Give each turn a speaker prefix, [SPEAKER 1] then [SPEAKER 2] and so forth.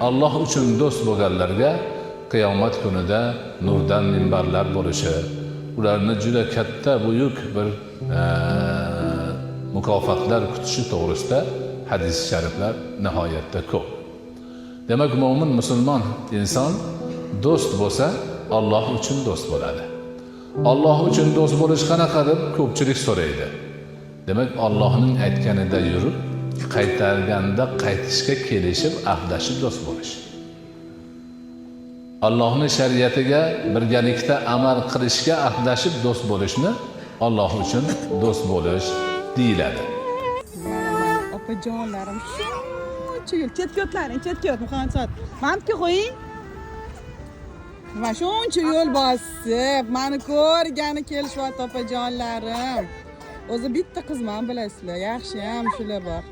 [SPEAKER 1] Alloh uchun do'st bo'lganlarga qiyomat kunida nurdan minbarlar bo'lishi, ularni juda katta buyuk bir mukofotlar kutishi to'g'risida hadis shariflar nihoyatda ko'p. Demak, mo'min musulmon inson do'st bo'lsa, Alloh uchun do'st bo'ladi. Alloh uchun do'st bo'lish qanaqa deb ko'pchilik so'raydi. Demak, Allohning aytganida yurib, qaytarganda qaytishga kelishib, ahdlashib do'st bo'lish. Allohning shariatiga birgalikda amal qilishga ahdlashib do'st bo'lishni Alloh uchun do'st bo'lish deyiladi.
[SPEAKER 2] Opajonlarim, shuncha yil chetga o'tlaring, chetga o't Muhammad Sot. Menga qo'ying. Mana shuncha yo'l bosib, meni ko'rgani kelishyapti opajonlarim. O'zi bitta qizman, bilasizlar. Yaxshiyam shular bor.